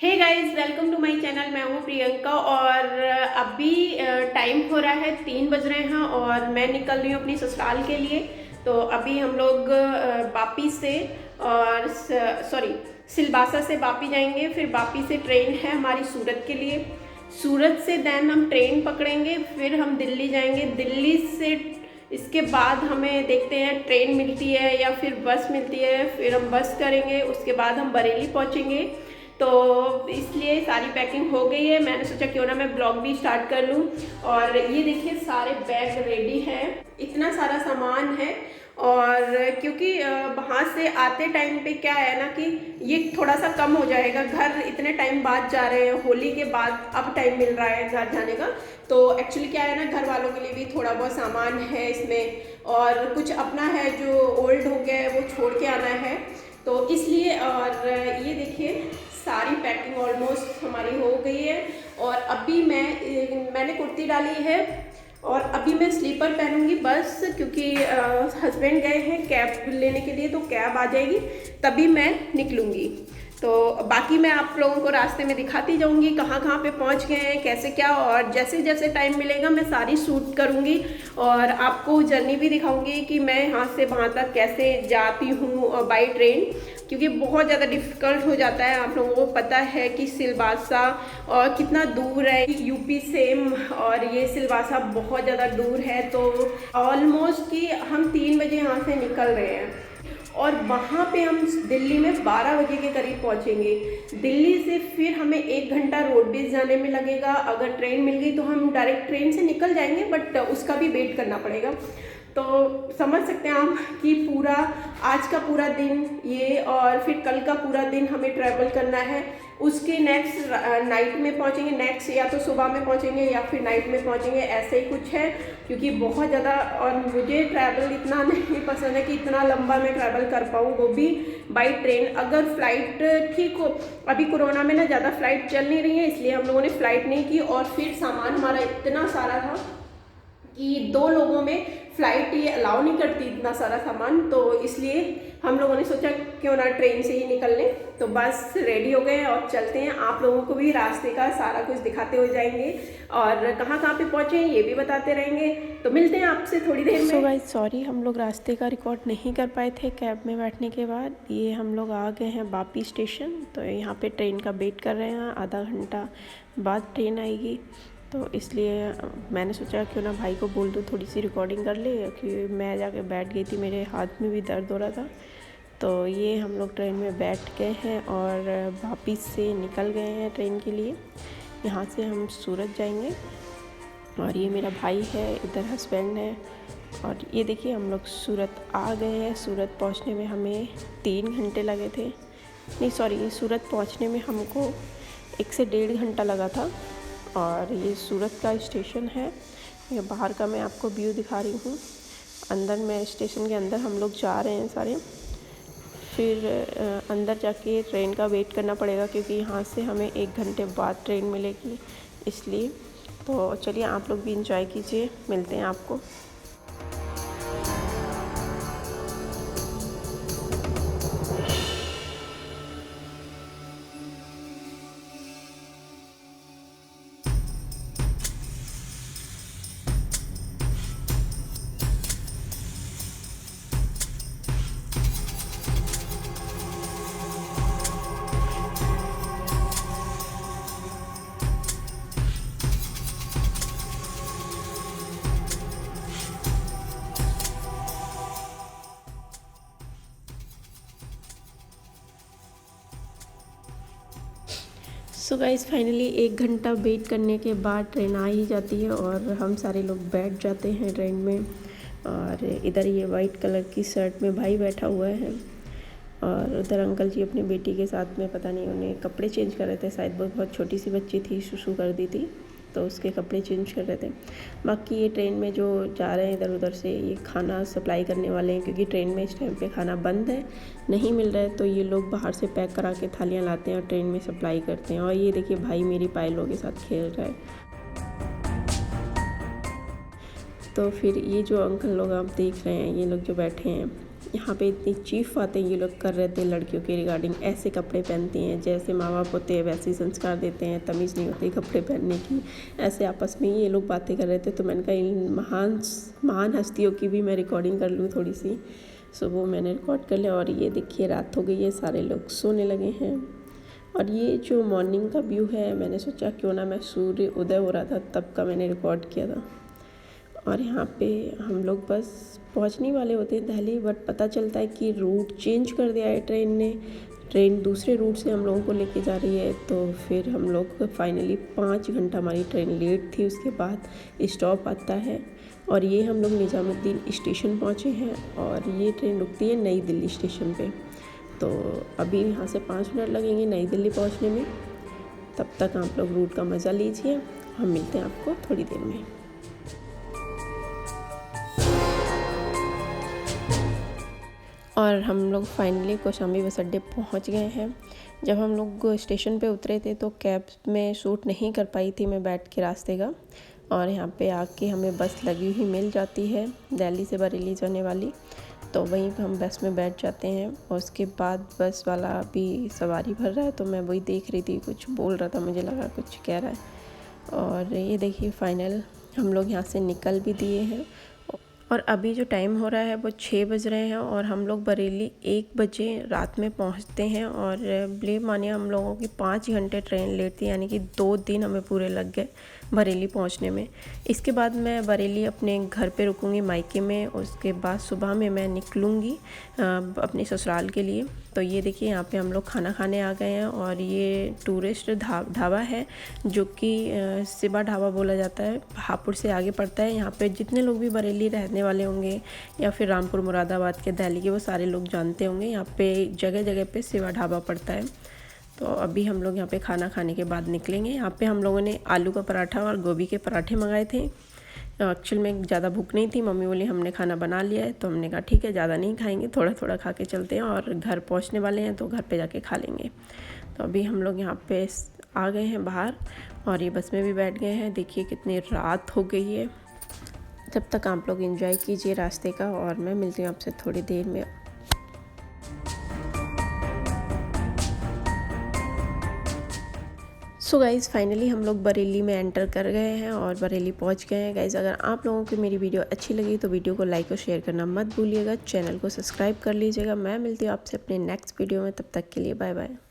Hey guys, welcome to my channel. मैं हूँ प्रियंका और अभी टाइम हो रहा है 3 बज रहे हैं और मैं निकल रही हूँ अपनी ससुराल के लिए। तो अभी हम लोग वापी से और सॉरी सिलवासा से वापी जाएंगे। फिर वापी से ट्रेन है हमारी सूरत के लिए। सूरत से देन हम ट्रेन पकड़ेंगे, फिर हम दिल्ली जाएंगे। दिल्ली से इसके बाद हमें देखते हैं ट्रेन मिलती है या फिर बस मिलती है, फिर हम बस करेंगे। उसके बाद हम बरेली पहुँचेंगे। तो इसलिए सारी पैकिंग हो गई है। मैंने सोचा क्यों ना मैं ब्लॉग भी स्टार्ट कर लूँ। और ये देखिए सारे बैग रेडी हैं, इतना सारा सामान है। और क्योंकि वहाँ से आते टाइम पे क्या है ना कि ये थोड़ा सा कम हो जाएगा। घर इतने टाइम बाद जा रहे हैं, होली के बाद अब टाइम मिल रहा है घर जाने का। तो एक्चुअली क्या है ना, घर वालों के लिए भी थोड़ा बहुत सामान है इसमें, और कुछ अपना है जो ओल्ड हो गया है वो छोड़ के आना है। तो इसलिए और ये देखिए सारी पैकिंग ऑलमोस्ट हमारी हो गई है। और अभी मैंने कुर्ती डाली है और अभी मैं स्लीपर पहनूंगी बस, क्योंकि हस्बैंड गए हैं कैब लेने के लिए, तो कैब आ जाएगी तभी मैं निकलूँगी। तो बाकी मैं आप लोगों को रास्ते में दिखाती जाऊंगी कहाँ कहाँ पे पहुँच गए हैं, कैसे क्या, और जैसे जैसे टाइम मिलेगा मैं सारी शूट करूंगी और आपको जर्नी भी दिखाऊंगी कि मैं यहाँ से वहाँ तक कैसे जाती हूँ बाई ट्रेन। क्योंकि बहुत ज़्यादा डिफ़िकल्ट हो जाता है। आप लोगों को पता है कि सिलवासा और कितना दूर है, यूपी सेम, और ये सिलवासा बहुत ज़्यादा दूर है। तो ऑलमोस्ट कि हम 3 बजे यहाँ से निकल रहे हैं और वहाँ पे हम दिल्ली में 12 बजे के करीब पहुँचेंगे। दिल्ली से फिर हमें 1 घंटा रोडवेज जाने में लगेगा। अगर ट्रेन मिल गई तो हम डायरेक्ट ट्रेन से निकल जाएंगे, बट उसका भी वेट करना पड़ेगा। तो समझ सकते हैं आप कि पूरा आज का पूरा दिन ये, और फिर कल का पूरा दिन हमें ट्रैवल करना है। उसके नेक्स्ट नाइट में पहुंचेंगे, नेक्स्ट या तो सुबह में पहुंचेंगे या फिर नाइट में पहुंचेंगे, ऐसे ही कुछ है। क्योंकि बहुत ज़्यादा, और मुझे ट्रैवल इतना नहीं पसंद है कि इतना लंबा मैं ट्रैवल कर पाऊँ, वो भी बाई ट्रेन। अगर फ़्लाइट ठीक हो, अभी कोरोना में ना ज़्यादा फ़्लाइट चल नहीं रही है, इसलिए हम लोगों ने फ़्लाइट नहीं की। और फिर सामान हमारा इतना सारा था कि 2 लोगों में फ़्लाइट ये अलाउ नहीं करती इतना सारा सामान, तो इसलिए हम लोगों ने सोचा क्यों ना ट्रेन से ही निकल लें। तो बस रेडी हो गए और चलते हैं। आप लोगों को भी रास्ते का सारा कुछ दिखाते हो जाएंगे और कहाँ कहाँ पे पहुँचे हैं ये भी बताते रहेंगे। तो मिलते हैं आपसे थोड़ी देर में। सो गाइस सॉरी, हम लोग रास्ते का रिकॉर्ड नहीं कर पाए थे कैब में बैठने के बाद। ये हम लोग आ गए हैं वापी स्टेशन। तो यहाँ पे ट्रेन का वेट कर रहे हैं, आधा घंटा बाद ट्रेन आएगी। तो इसलिए मैंने सोचा क्यों ना भाई को बोल दूँ थोड़ी सी रिकॉर्डिंग कर ले, क्योंकि मैं जाके बैठ गई थी, मेरे हाथ में भी दर्द हो रहा था। तो ये हम लोग ट्रेन में बैठ गए हैं और वापी से निकल गए हैं ट्रेन के लिए। यहाँ से हम सूरत जाएंगे और ये मेरा भाई है, इधर हस्बैंड है। और ये देखिए हम लोग सूरत आ गए हैं। सूरत पहुंचने में हमें 3 घंटे लगे थे, नहीं सॉरी, सूरत पहुंचने में हमको 1 से 1.5 घंटा लगा था। और ये सूरत का स्टेशन है। ये बाहर का मैं आपको व्यू दिखा रही हूँ। अंदर में स्टेशन के अंदर हम लोग जा रहे हैं सारे। फिर अंदर जाके ट्रेन का वेट करना पड़ेगा, क्योंकि यहाँ से हमें 1 घंटे बाद ट्रेन मिलेगी, इसलिए। तो चलिए आप लोग भी इंजॉय कीजिए, मिलते हैं आपको। सो गाइस फाइनली 1 घंटा वेट करने के बाद ट्रेन आ ही जाती है और हम सारे लोग बैठ जाते हैं ट्रेन में। और इधर ये वाइट कलर की शर्ट में भाई बैठा हुआ है और उधर अंकल जी अपनी बेटी के साथ में, पता नहीं उन्हें कपड़े चेंज कर रहे थे शायद। बहुत छोटी सी बच्ची थी, सुसु कर दी थी, तो उसके कपड़े चेंज कर रहे थे। बाकी ये ट्रेन में जो जा रहे हैं इधर उधर से, ये खाना सप्लाई करने वाले हैं, क्योंकि ट्रेन में इस टाइम पे खाना बंद है, नहीं मिल रहा है। तो ये लोग बाहर से पैक करा के थालियाँ लाते हैं और ट्रेन में सप्लाई करते हैं। और ये देखिए भाई मेरी पायलों के साथ खेल रहा है। तो फिर ये जो अंकल लोग आप देख रहे हैं, ये लोग जो बैठे हैं, यहाँ पे इतनी चीफ बातें ये लोग कर रहे थे लड़कियों के रिगार्डिंग, ऐसे कपड़े पहनती हैं जैसे माँ बाप होते हैं वैसे ही संस्कार देते हैं, तमीज़ नहीं होती कपड़े पहनने की, ऐसे आपस में ये लोग बातें कर रहे थे। तो मैंने कहा इन महान हस्तियों की भी मैं रिकॉर्डिंग कर लूँ थोड़ी सी। सो वो मैंने रिकॉर्ड कर लिया। और ये देखिए रात हो गई है, सारे लोग सोने लगे हैं। और ये जो मॉर्निंग का व्यू है, मैंने सोचा क्यों ना मैं सूर्य उदय हो रहा था तब का मैंने रिकॉर्ड किया था। और यहाँ पे हम लोग बस पहुँचने वाले होते हैं दिल्ली, बट पता चलता है कि रूट चेंज कर दिया है ट्रेन ने, ट्रेन दूसरे रूट से हम लोगों को लेके जा रही है। तो फिर हम लोग फाइनली 5 घंटा हमारी ट्रेन लेट थी, उसके बाद स्टॉप आता है और ये हम लोग निज़ामुद्दीन स्टेशन पहुँचे हैं और ये ट्रेन रुकती है नई दिल्ली स्टेशन पे। तो अभी यहाँ से 5 मिनट लगेंगे नई दिल्ली पहुँचने में। तब तक आप लोग रूट का मज़ा लीजिए, हम मिलते हैं आपको थोड़ी देर में। और हम लोग फाइनली कौशाम्बी बस अड्डे पहुँच गए हैं। जब हम लोग स्टेशन पे उतरे थे तो कैब में शूट नहीं कर पाई थी मैं बैठ के रास्ते का, और यहाँ पे आके हमें बस लगी हुई मिल जाती है दिल्ली से बरेली जाने वाली, तो वहीं पे हम बस में बैठ जाते हैं। और उसके बाद बस वाला भी सवारी भर रहा है, तो मैं वही देख रही थी, कुछ बोल रहा था, मुझे लगा कुछ कह रहा है। और ये देखिए फाइनल हम लोग यहाँ से निकल भी दिए हैं। और अभी जो टाइम हो रहा है वो 6 बज रहे हैं और हम लोग बरेली 1 बजे रात में पहुंचते हैं। और बिलीव मानिए हम लोगों की 5 घंटे ट्रेन लेट थी, यानी कि 2 दिन हमें पूरे लग गए बरेली पहुंचने में। इसके बाद मैं बरेली अपने घर पे रुकूंगी मायके में, उसके बाद सुबह में मैं निकलूँगी अपने ससुराल के लिए। तो ये देखिए यहाँ पे हम लोग खाना खाने आ गए हैं और ये टूरिस्ट ढाबा है जो कि सिबा ढाबा बोला जाता है, हापुड़ से आगे पड़ता है। यहाँ पे जितने लोग भी बरेली रहने वाले होंगे या फिर रामपुर मुरादाबाद के दिल्ली के, वो सारे लोग जानते होंगे। यहाँ पे जगह जगह पे सिबा ढाबा पड़ता है। तो अभी हम लोग यहाँ पे खाना खाने के बाद निकलेंगे। यहाँ पे हम लोगों ने आलू का पराठा और गोभी के पराठे मंगाए थे। एक्चुअल में ज़्यादा भूख नहीं थी, मम्मी बोली हमने खाना बना लिया है, तो हमने कहा ठीक है ज़्यादा नहीं खाएंगे, थोड़ा थोड़ा खा के चलते हैं और घर पहुँचने वाले हैं तो घर पे जाके खा लेंगे। तो अभी हम लोग यहाँ पे आ गए हैं बाहर और ये बस में भी बैठ गए हैं। देखिए कितनी रात हो गई है। जब तक आप लोग एंजॉय कीजिए रास्ते का और मैं मिलती हूँ आपसे थोड़ी देर में। सो गाइज़ फाइनली हम लोग बरेली में एंटर कर गए हैं और बरेली पहुंच गए हैं। गाइज़ अगर आप लोगों को मेरी वीडियो अच्छी लगी तो वीडियो को लाइक और शेयर करना मत भूलिएगा, चैनल को सब्सक्राइब कर लीजिएगा। मैं मिलती हूँ आपसे अपने नेक्स्ट वीडियो में, तब तक के लिए बाय बाय।